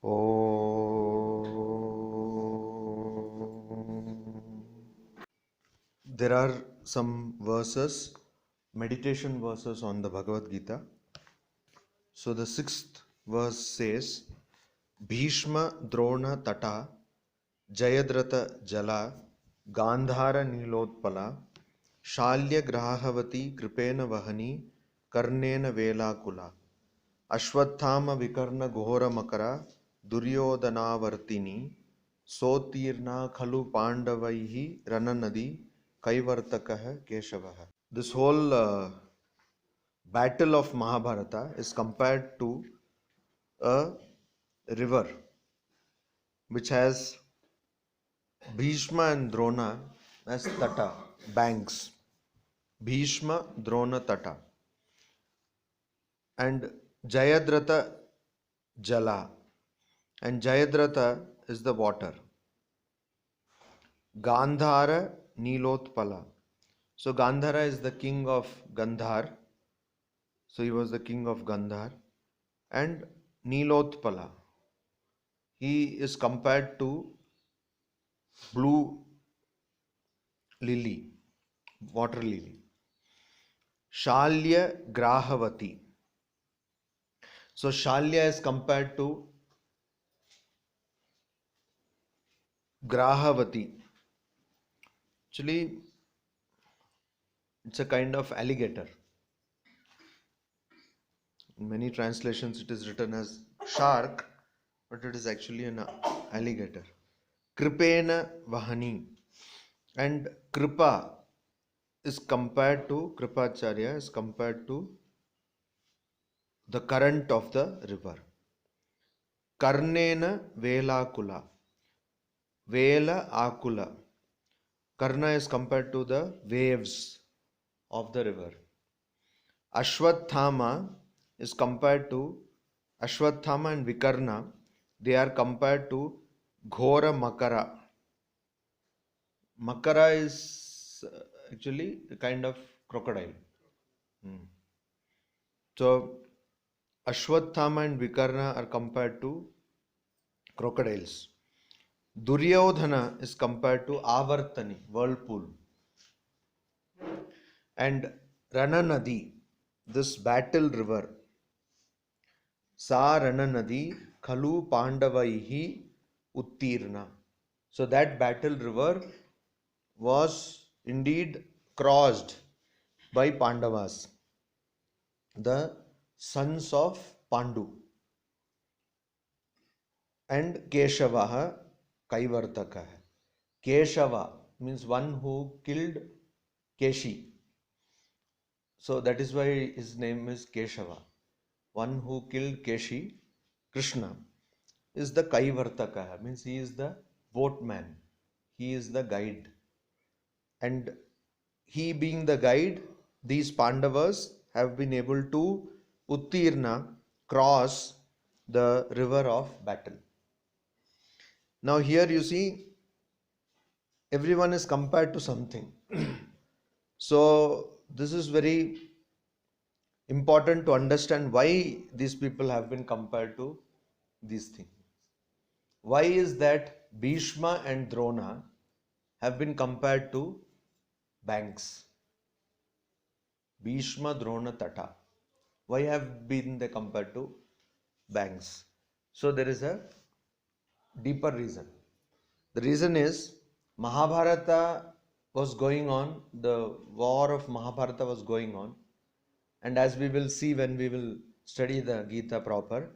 Om. There are some verses, meditation verses on the Bhagavad Gita. So the 6th verse says, Bhishma Drona Tata Jayadrata Jala Gandhara Nilotpala Shalya Grahavati Kripena Vahani Karnena Velakula Ashwathama Vikarna Ghora Makara Duryodhanavartini Sotirna Khalu Pandavaihi Rananadi Kaivartakaha Keshavaha. This whole battle of Mahabharata is compared to a river which has Bhishma and Drona as Tata, banks. Bhishma, Drona, Tata. And Jayadratha, Jala. And Jayadratha is the water. Gandhara, Nilotpala. So Gandhara is the king of Gandhar. So he was the king of Gandhar. And Nilotpala, he is compared to blue lily, water lily. Shalya Grahavati. So Shalya is compared to Grahavati. Actually, it's a kind of alligator. In many translations, it is written as shark, but it is actually an alligator. Kripena Vahani. And Kripa is compared to, Kripacharya is compared to the current of the river. Karnena Velakula. Vela Akula. Karna is compared to the waves of the river. Ashwathama is compared to Ashwathama and Vikarna. They are compared to Ghora Makara. Makara is actually a kind of crocodile. So Ashwathama and Vikarna are compared to crocodiles. Duryodhana is compared to Avartani, whirlpool. And Rananadi, this battle river. Sa Rananadi Khalu Pandavaihi Uttirna. So that battle river was indeed crossed by Pandavas, the sons of Pandu. And Keshavaha Kaivartaka. Keshava means one who killed Keshi. So that is why his name is Keshava. One who killed Keshi, Krishna, is the Kaivartaka, means he is the boatman. He is the guide. And he being the guide, these Pandavas have been able to Uttirna, cross the river of battle. Now here you see, everyone is compared to something. So this is very important to understand why these people have been compared to these things. Why is that Bhishma and Drona have been compared to banks? Bhishma, Drona, Tata. Why have been they compared to banks? So there is a deeper reason. The reason is Mahabharata was going on, the war of Mahabharata was going on, and as we will see when we will study the Gita proper,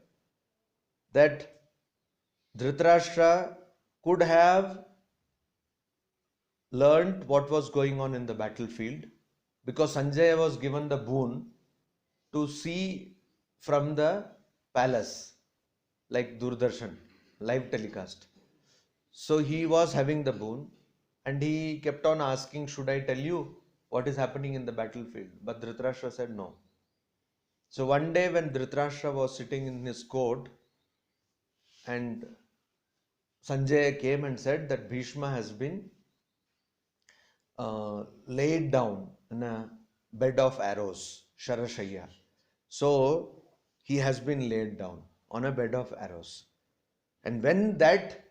that Dhritarashtra could have learned what was going on in the battlefield, because Sanjaya was given the boon to see from the palace, like Doordarshan, live telecast. So he was having the boon and he kept on asking, should I tell you what is happening in the battlefield? But Dhritarashtra said no. So one day when Dhritarashtra was sitting in his court and Sanjaya came and said that Bhishma has been laid down in a bed of arrows, Sharashaya. So he has been laid down on a bed of arrows. And when that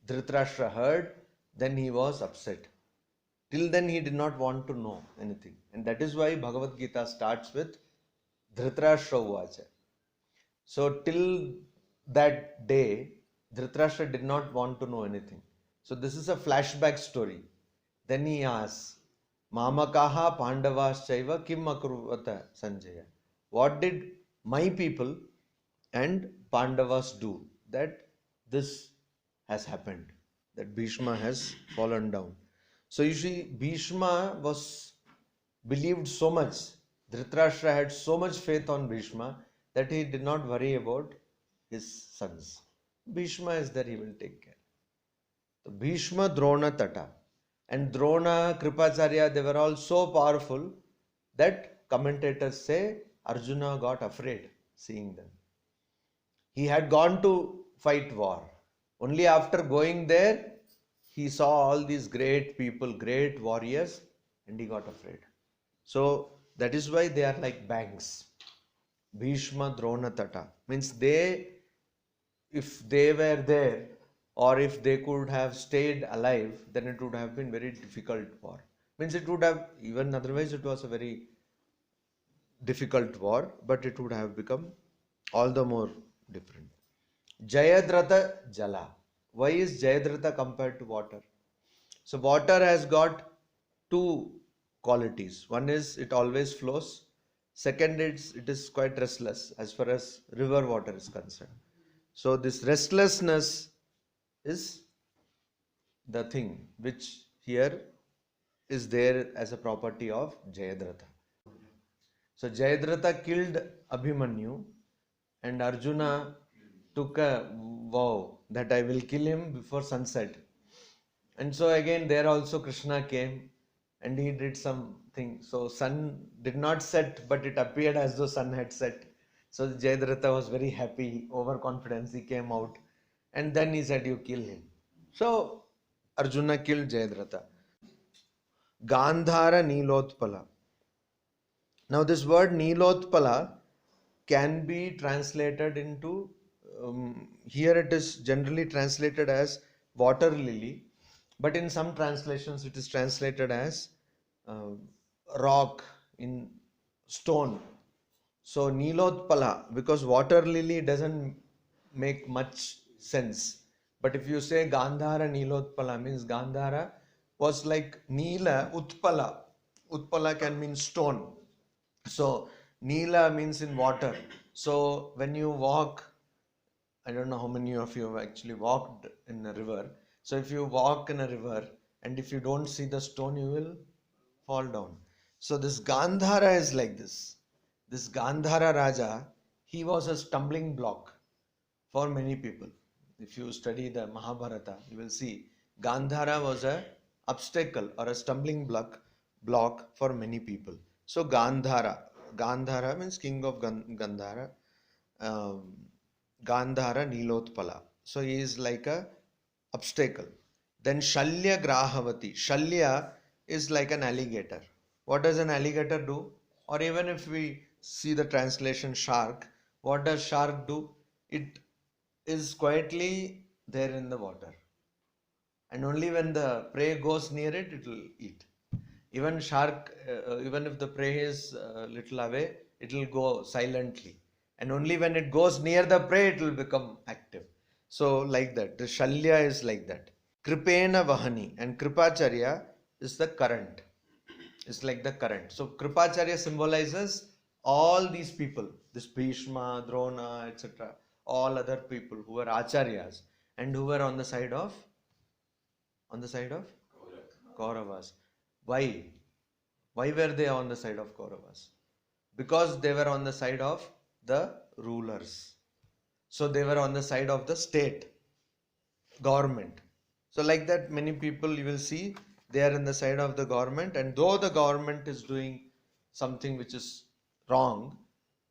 Dhritarashtra heard, then he was upset. Till then he did not want to know anything. And that is why Bhagavad Gita starts with Dhritarashtra Uvacha. So till that day, Dhritarashtra did not want to know anything. So this is a flashback story. Then he asks, Mamakaha Pandavaschaiva Kim Akurvata Sanjaya. What did my people and Pandavas do that this has happened, that Bhishma has fallen down? So you see, Bhishma was believed so much, Dhritarashtra had so much faith on Bhishma that he did not worry about his sons. Bhishma is there, he will take care. So Bhishma, Drona, Tata. And Drona, Kripacharya, they were all so powerful that commentators say Arjuna got afraid seeing them. He had gone to fight war. Only after going there, he saw all these great people, great warriors, and he got afraid. So that is why they are like banks. Bhishma, Drona, Tata. Means they, if they were there, or if they could have stayed alive, then it would have been very difficult war. Means it would have, even otherwise it was a very difficult war, but it would have become all the more different. Jayadratha Jala. Why is Jayadratha compared to water? So water has got two qualities. One is it always flows. Second, it is quite restless as far as river water is concerned. So this restlessness is the thing which here is there as a property of Jayadratha. So Jayadratha killed Abhimanyu and Arjuna took a vow that I will kill him before sunset. And so again there also Krishna came and he did something. So sun did not set, but it appeared as though sun had set. So Jayadratha was very happy, overconfidence, he came out. And then he said, you kill him. So Arjuna killed Jayadratha. Gandhara Nilotpala. Now this word Nilotpala can be translated into, here it is generally translated as water lily, but in some translations it is translated as rock, in stone. So Nilotpala, because water lily doesn't make much sense. But if you say Gandhara Nilotpala, means Gandhara was like Nila Utpala. Utpala can mean stone. So Nila means in water. So when you walk, I don't know how many of you have actually walked in a river. So if you walk in a river and if you don't see the stone, you will fall down. So this Gandhara is like this. This Gandhara Raja, he was a stumbling block for many people. If you study the Mahabharata, you will see Gandhara was a obstacle or a stumbling block for many people. So Gandhara means king of Gandhara. Gandhara Nilotpala. So he is like a obstacle. Then Shalya Grahavati. Shalya is like an alligator. What does an alligator do? Or even if we see the translation shark, what does shark do? It is quietly there in the water. And only when the prey goes near it, it will eat. Even shark, even if the prey is little away, it will go silently. And only when it goes near the prey, it will become active. So like that, the Shalya is like that. Kripena Vahani, and Kripacharya is the current. It's like the current. So Kripacharya symbolizes all these people, this Bhishma, Drona, etc. All other people who were Acharyas and who were on the side of Kauravas. Why? Why were they on the side of Kauravas? Because they were on the side of the rulers. So they were on the side of the state, government. So like that, many people you will see, they are in the side of the government, and though the government is doing something which is wrong,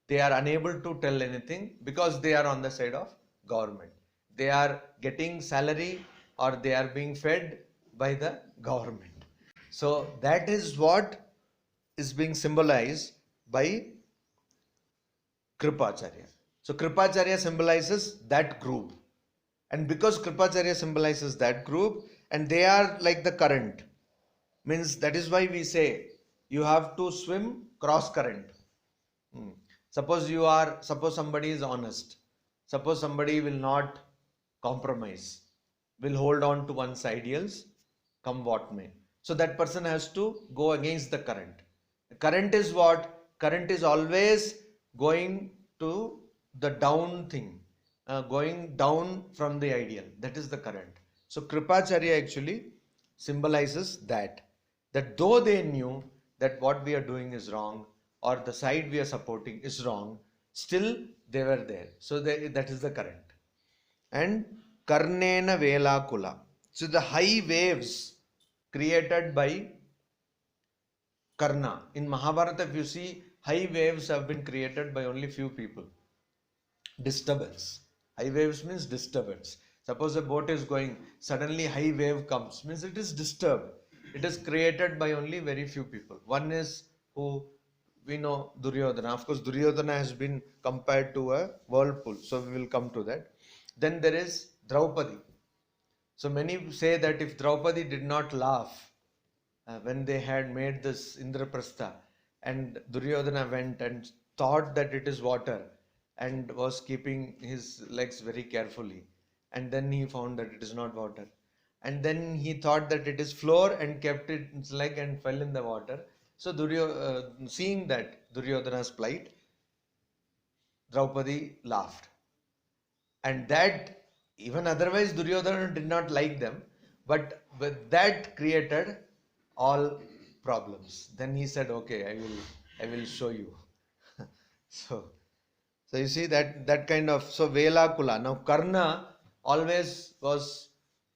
they are unable to tell anything because they are on the side of government. They are getting salary or they are being fed by the government. So that is what is being symbolized by Kripacharya. So Kripacharya symbolizes that group. And because Kripacharya symbolizes that group, and they are like the current, means that is why we say you have to swim cross current. Suppose somebody is honest, suppose somebody will not compromise, will hold on to one's ideals, come what may. So that person has to go against the current. The current is what? Current is always going to the down thing, going down from the ideal. That is the current. So Kripacharya actually symbolizes that though they knew that what we are doing is wrong, or the side we are supporting is wrong, still they were there. So that is the current. And Karnena Velakula. So the high waves created by Karna. In Mahabharata, if you see, high waves have been created by only few people. Disturbance. High waves means disturbance. Suppose a boat is going, suddenly high wave comes, means it is disturbed. It is created by only very few people. One is who we know, Duryodhana. Of course, Duryodhana has been compared to a whirlpool. So we will come to that. Then there is Draupadi. So many say that if Draupadi did not laugh when they had made this Indraprastha, and Duryodhana went and thought that it is water and was keeping his legs very carefully, and then he found that it is not water, and then he thought that it is floor and kept it in his leg and fell in the water. So seeing that Duryodhana's plight, Draupadi laughed. And that, even otherwise Duryodhana did not like them, but that created all problems. Then he said, okay, I will show you. So you see that kind of, so Velakula. Now Karna always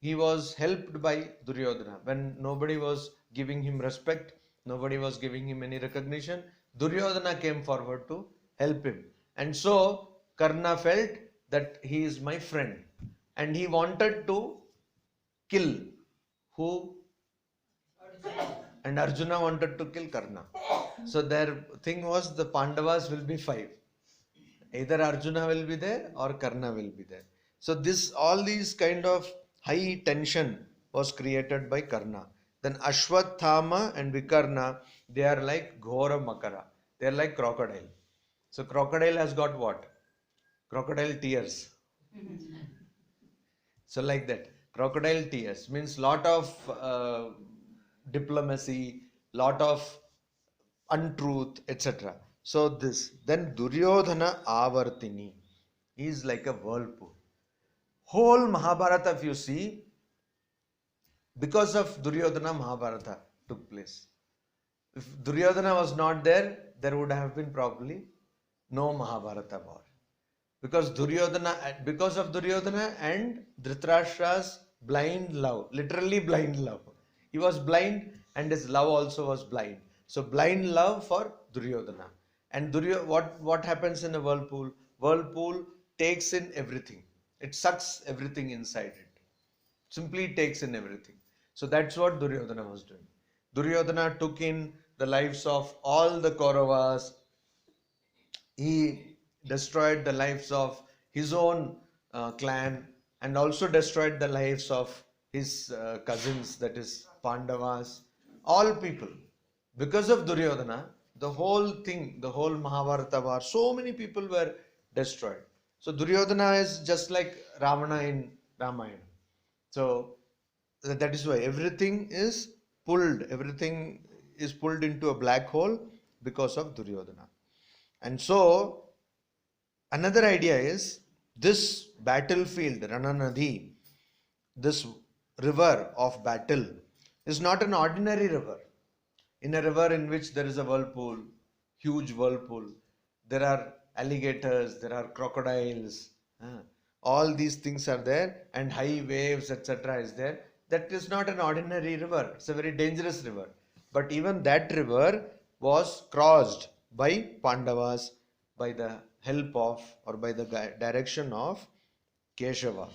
he was helped by Duryodhana. When nobody was giving him respect, nobody was giving him any recognition, Duryodhana came forward to help him. And so Karna felt that he is my friend, and he wanted to kill who? And Arjuna wanted to kill Karna. So their thing was, the Pandavas will be 5. Either Arjuna will be there or Karna will be there. So all these kind of high tension was created by Karna. Then Ashwathama and Vikarna, they are like Ghora Makara. They are like crocodile. So crocodile has got what? Crocodile tears. So like that. Crocodile tears means lot of diplomacy, lot of untruth, etc. So then Duryodhana Avartini is like a whirlpool. Whole Mahabharata, if you see, because of Duryodhana, Mahabharata took place. If Duryodhana was not there, there would have been probably no Mahabharata war. Because of Duryodhana and Dhritarashtra's blind love, literally blind love. He was blind and his love also was blind. So blind love for Duryodhana. And what happens in a whirlpool? Whirlpool takes in everything. It sucks everything inside it. Simply takes in everything. So that's what Duryodhana was doing. Duryodhana took in the lives of all the Kauravas. He destroyed the lives of his own clan, and also destroyed the lives of his cousins, that is Pandavas, all people. Because of Duryodhana, the whole thing, the whole Mahabharata war, so many people were destroyed. So Duryodhana is just like Ravana in Ramayana. So that is why everything is pulled into a black hole because of Duryodhana. And so another idea is, this battlefield, Rananadi, this river of battle, is not an ordinary river. In a river in which there is a whirlpool, huge whirlpool, there are alligators, there are crocodiles, all these things are there, and high waves, etc. is there. That is not an ordinary river. It's a very dangerous river. But even that river was crossed by Pandavas by the help of, or by the direction of Keshava.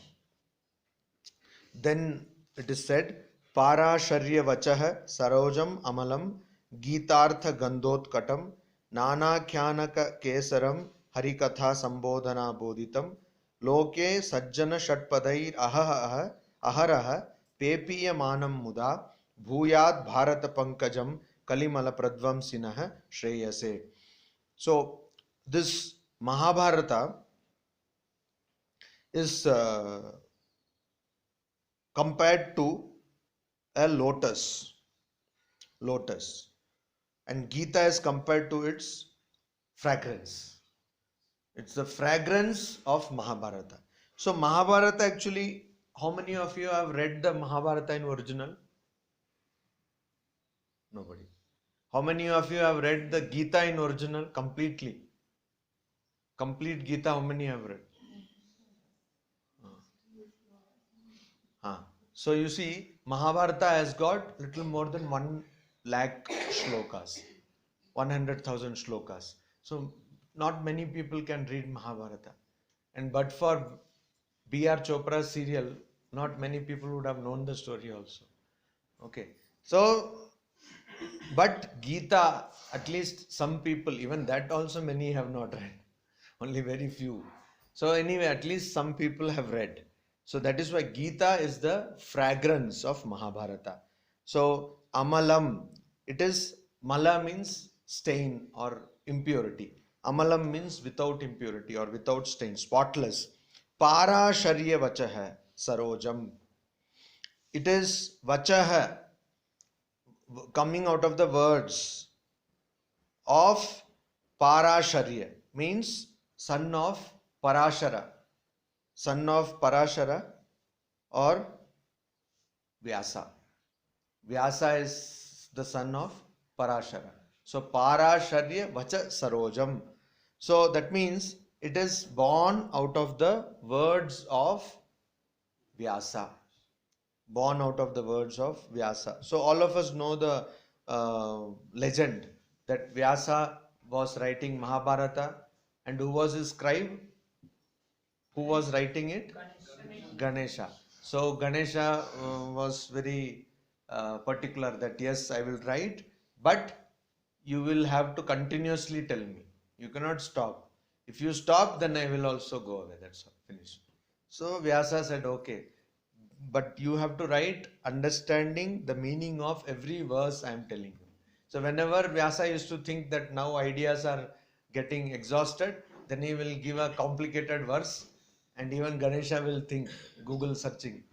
Then it is said, Parasharya Vachah Sarojam Amalam Gitartha Gandhotkatam Nana Kyanaka Kesaram Harikatha Sambodhana Bodhitam लोके सज्जन षट्पदैर अहरह पेपीयमानं मुदा भूयात् Bharat Pankajam कलिमल प्रध्वंसिनः श्रेयसे. So this Mahabharata is compared to a lotus, and Gita is compared to its fragrance. It's the fragrance of Mahabharata. So Mahabharata actually, how many of you have read the Mahabharata in original? Nobody. How many of you have read the Gita in original completely? Complete Gita, how many have read? So you see, Mahabharata has got little more than 1 lakh shlokas, 100,000 shlokas. So not many people can read Mahabharata. And but for B.R. Chopra's serial, not many people would have known the story also. Okay. So, but Gita, at least some people, even that also many have not read. Only very few. So anyway, at least some people have read. So that is why Gita is the fragrance of Mahabharata. So Amalam, it is, Mala means stain or impurity. Amalam means without impurity or without stain, spotless. Parasharya Vachaha Sarojam. It is Vachaha, coming out of the words of Parasharya, means son of Parashara. Son of Parashara or Vyasa. Vyasa is the son of Parashara. So Parasharya Vacha Sarojam. So that means it is born out of the words of Vyasa. Born out of the words of Vyasa. So all of us know the legend that Vyasa was writing Mahabharata, and who was his scribe? Who was writing it? Ganesha. So Ganesha was very particular that yes, I will write, but you will have to continuously tell me. You cannot stop. If you stop, then I will also go away. That's all. Finish. So Vyasa said, okay, but you have to write understanding the meaning of every verse I am telling you. So whenever Vyasa used to think that now ideas are getting exhausted, then he will give a complicated verse, and even Ganesha will think, Google searching,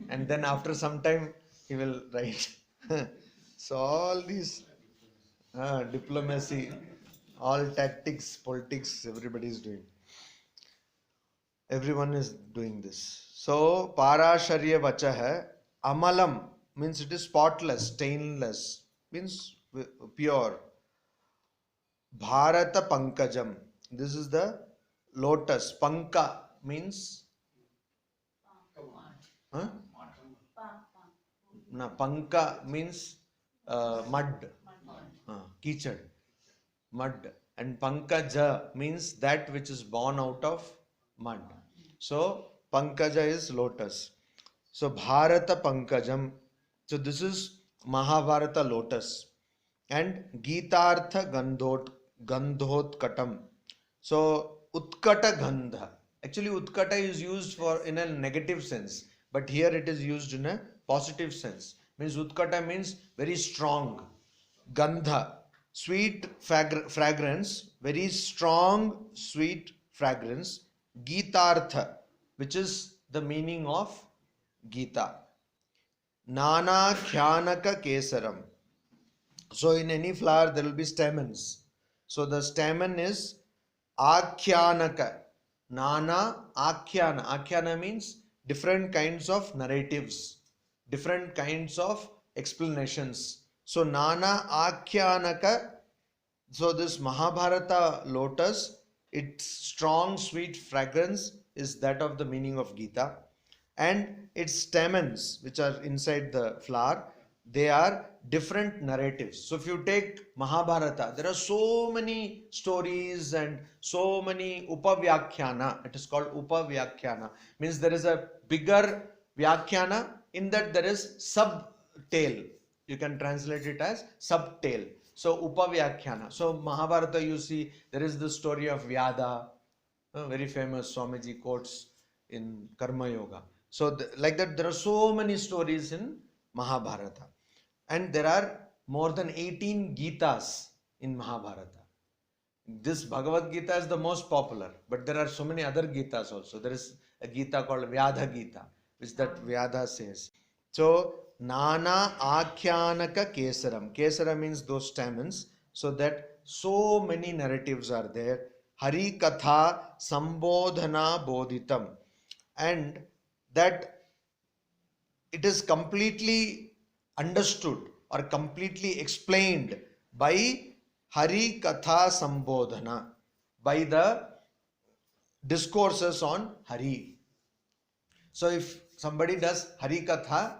and then after some time he will write. So all these diplomacy, all tactics, politics, everybody is doing. Everyone is doing this. So Parasharya Vachaha Amalam means it is spotless, stainless, means pure. Bharata Pankajam. This is the lotus. Panka means Panka means mud, kichad, mud, and Pankaja means that which is born out of mud. So Pankaja is lotus. So Bharata Pankajam. So this is Mahabharata lotus. And Gitartha Gandhotkatam. So Utkata Gandha. Actually Utkata is used for in a negative sense, but here it is used in a positive sense. Means Utkata means very strong. Gandha, sweet fragrance, very strong sweet fragrance. Gitartha, which is the meaning of Gita. Nana Khyanaka Kesaram. So in any flower there will be stamens. So the stamen is Akyanaka. Nana Akyana. Akyana means different kinds of narratives, different kinds of explanations. So Nana Akyanaka. So this Mahabharata lotus, its strong sweet fragrance is that of the meaning of Gita, and its stamens which are inside the flower, they are different narratives. So if you take Mahabharata, there are so many stories and so many upavyakhana. It is called upavyakhana. Means there is a bigger vyakhyana, in that there is sub-tale. You can translate it as sub-tale. So upavyakhana. So Mahabharata, you see, there is the story of Vyada, very famous. Swamiji quotes in Karma Yoga. So like that, there are so many stories in Mahabharata. And there are more than 18 Gitas in Mahabharata. This Bhagavad Gita is the most popular, but there are so many other Gitas also. There is a Gita called Vyadha Gita, which that Vyadha says. So, Nana Akhyanaka Kesaram. Kesara means those stamens. So that so many narratives are there. Hari Katha Sambodhana Bodhitam. And that it is completely understood or completely explained by Hari Katha Sambodhana, by the discourses on Hari. So if somebody does Hari Katha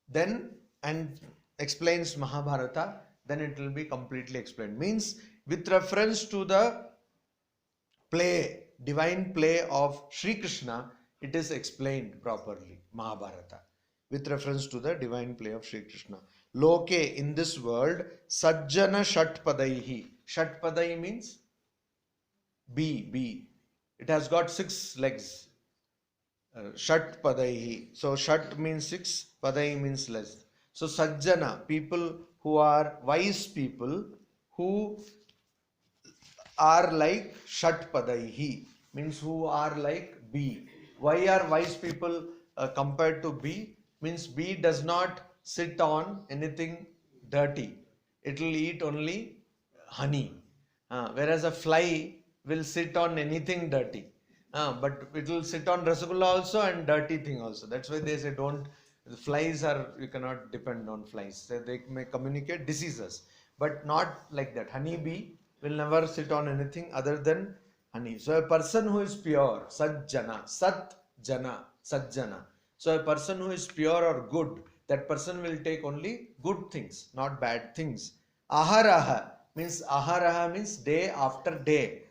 then and explains Mahabharata, then it will be completely explained. Means with reference to the play, divine play of Sri Krishna, it is explained properly, Mahabharata, with reference to the divine play of Sri Krishna. Loke, in this world, Sajjana Shatpadaihi. Shatpadai means bee. It has got 6 legs. Shatpadaihi. So Shat means 6, Padai means less. So Sajjana, people who are wise people, who are like Shatpadaihi, means who are like bee. Why are wise people compared to bee? Means bee does not sit on anything dirty. It will eat only honey. Whereas a fly will sit on anything dirty. But it will sit on rasgulla also and dirty thing also. That's why they say don't. The flies are, you cannot depend on flies. So they may communicate diseases, but not like that. Honey bee will never sit on anything other than honey. So a person who is pure, Sajjana, Sat Jana, Sajjana. So a person who is pure or good, that person will take only good things, not bad things. Aharaha means day after day.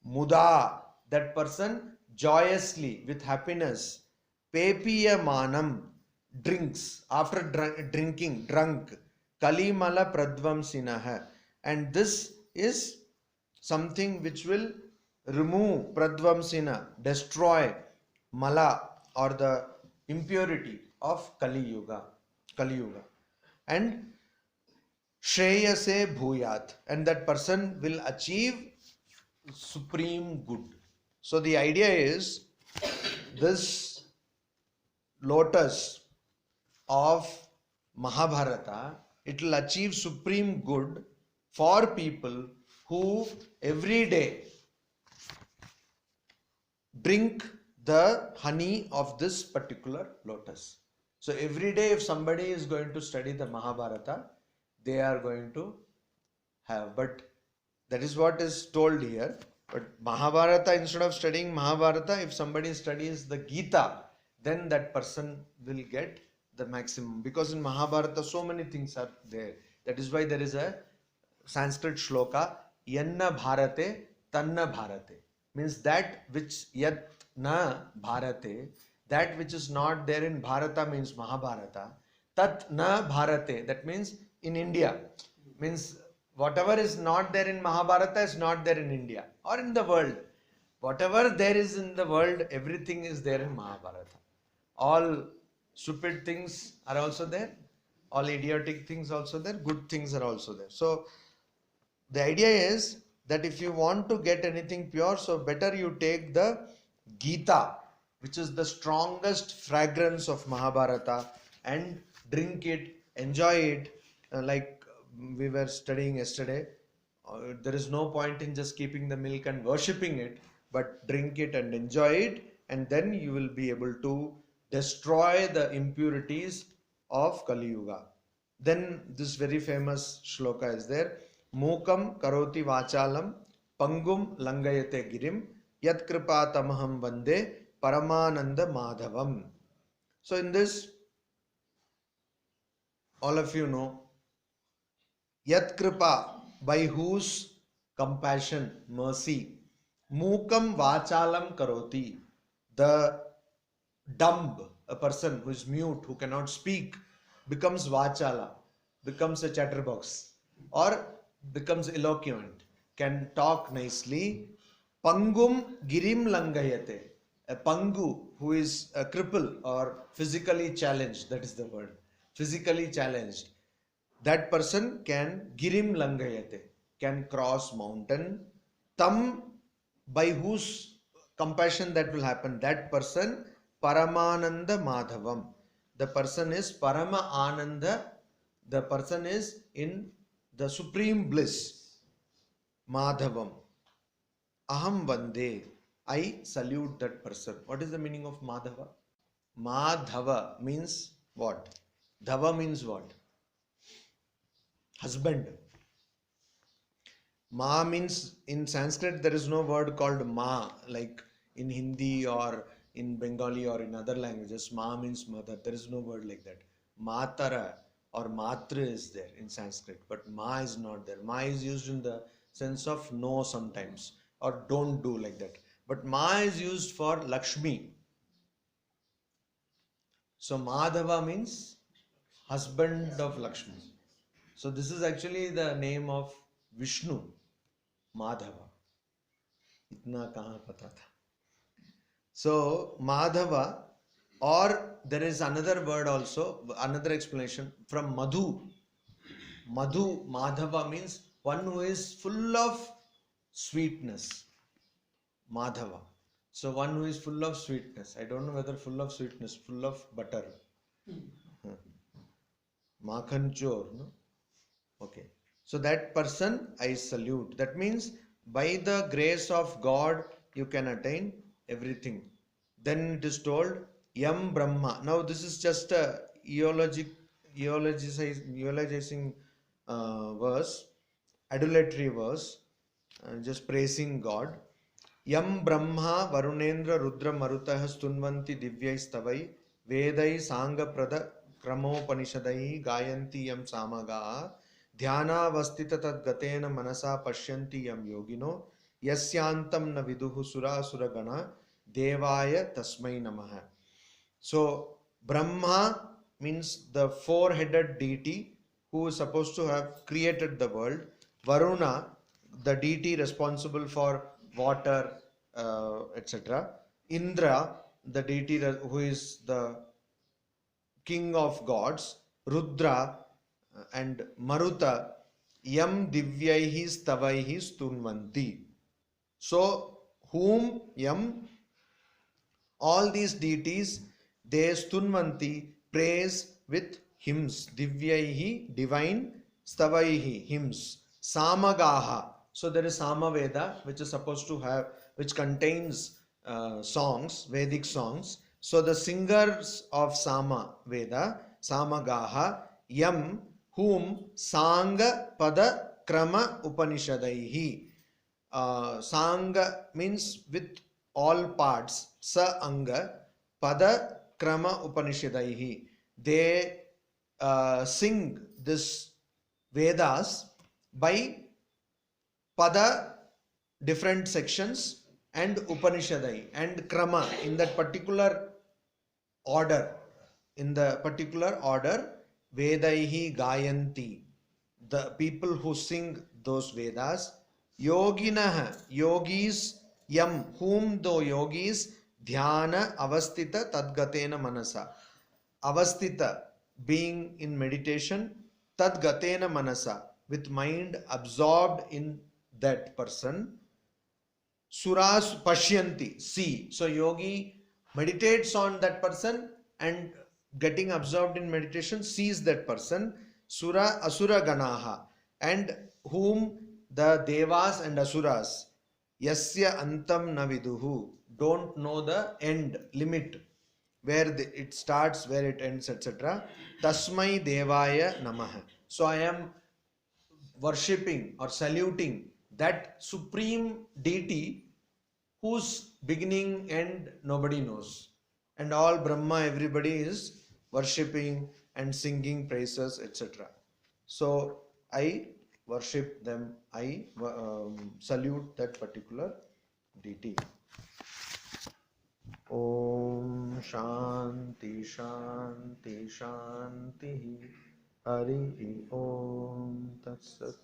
Muda, that person joyously, with happiness. Pepiyamanam, drinks, after drinking, drunk. Kalimala pradvamsinaha. And this is something which will remove pradvamsina, destroy mala or the impurity of Kali Yuga. And Shreyase Bhuyat, and that person will achieve supreme good. So the idea is this lotus of Mahabharata, it will achieve supreme good for people who every day drink the honey of this particular lotus. So every day if somebody is going to study the Mahabharata, they are going to have. But that is what is told here. But Mahabharata, instead of studying Mahabharata, if somebody studies the Gita, then that person will get the maximum. Because in Mahabharata, so many things are there. That is why there is a Sanskrit shloka, Yanna Bharate, Tanna Bharate. Means that which Yat Na Bharate, that which is not there in Bharata means Mahabharata. Tat Na Bharate, that means in India. Means whatever is not there in Mahabharata is not there in India or in the world. Whatever there is in the world, everything is there in Mahabharata. All stupid things are also there. All idiotic things also there. Good things are also there. So the idea is that if you want to get anything pure, so better you take the Gita, which is the strongest fragrance of Mahabharata, and drink it, enjoy it, like we were studying yesterday. There is no point in just keeping the milk and worshipping it, but drink it and enjoy it, and then you will be able to destroy the impurities of Kali Yuga. Then this very famous shloka is there. Mukam karoti vachalam pangum langayate girim yat kripa tamaham vande paramananda madhavam. So in this, all of you know, yat kripa, by whose compassion, mercy. Mukam vachalam karoti, the dumb, a person who is mute, who cannot speak, becomes vachala, becomes a chatterbox, or becomes eloquent, can talk nicely. Pangum girim langayate, a pangu, who is a cripple or physically challenged, that is the word, physically challenged, that person can girim langayate, can cross mountain. Tam, by whose compassion that will happen, that person Paramananda Madhavam. The person is Parama Ananda, the person is in the supreme bliss. Madhavam. Aham Vande. I salute that person. What is the meaning of Madhava? Madhava means what? Dhava means what? Husband. Ma means, in Sanskrit there is no word called ma, like in Hindi or in Bengali or in other languages. Ma means mother. There is no word like that. Matara or matra is there in Sanskrit, but ma is not there. Ma is used in the sense of no sometimes, or don't do, like that. But ma is used for Lakshmi. So Madhava means husband of Lakshmi. So this is actually the name of Vishnu, Madhava. Itna kahan pata tha. So Madhava, or there is another word also, another explanation from Madhu. Madhu, Madhava means one who is full of sweetness. Madhava. So one who is full of sweetness. I don't know whether full of sweetness, full of butter. Makhan chor, no? Okay. So that person I salute. That means by the grace of God you can attain everything. Then it is told Yam Brahma. Now this is just a eulogizing verse, adulatory verse, just praising God. Yam Brahma Varunendra Rudra Marutah Stunvanti Divyai Stavai Vedai Sanga Prada Kramopanishadai Gayanti Yam Samaga Dhyana Vastita Tad Gatena Manasa Pashyanti Yam Yogino Yasyantam Na Viduhu Sura Suragana Devaya Tasmai Namaha. So Brahma means the four-headed deity who is supposed to have created the world. Varuna, the deity responsible for water, etc. Indra, the deity who is the king of gods. Rudra and Maruta, Yam Divyaihi Stavaihi Stunvanti. So, whom Yam, all these deities, they Stunvanti, praise with hymns. Divyaihi, divine, Stavaihi, hymns. Samagaha. So there is Samaveda, which is supposed to have, which contains songs, Vedic songs. So the singers of Sama Veda, Samagaha, Yam, whom Sanga Pada Krama Upanishadaihi. Sanga means with all parts, Sa Anga, Pada Krama Upanishadaihi. They sing this Vedas by Pada, different sections, and Upanishadai, and Krama, in that particular order. In the particular order, Vedaihi Gayanti, the people who sing those Vedas. Yoginah, yogis, Yam, whom the yogis, Dhyana Avastita Tadgatena Manasa. Avastita, being in meditation, Tadgatena Manasa, with mind absorbed in that person. Suras Pashyanti, see. So yogi meditates on that person and getting absorbed in meditation sees that person. Sura Asura Ganaha, and whom the Devas and Asuras, Yasya Antam Naviduhu, don't know the end, limit, where it starts, where it ends, etc. Tasmai Devaya Namaha. So I am worshipping or saluting that supreme deity whose beginning end nobody knows, and all Brahma, everybody is worshipping and singing praises, etc. So I worship them, I salute that particular deity. Om Shanti Shanti Shanti Hari Om Tat Sat.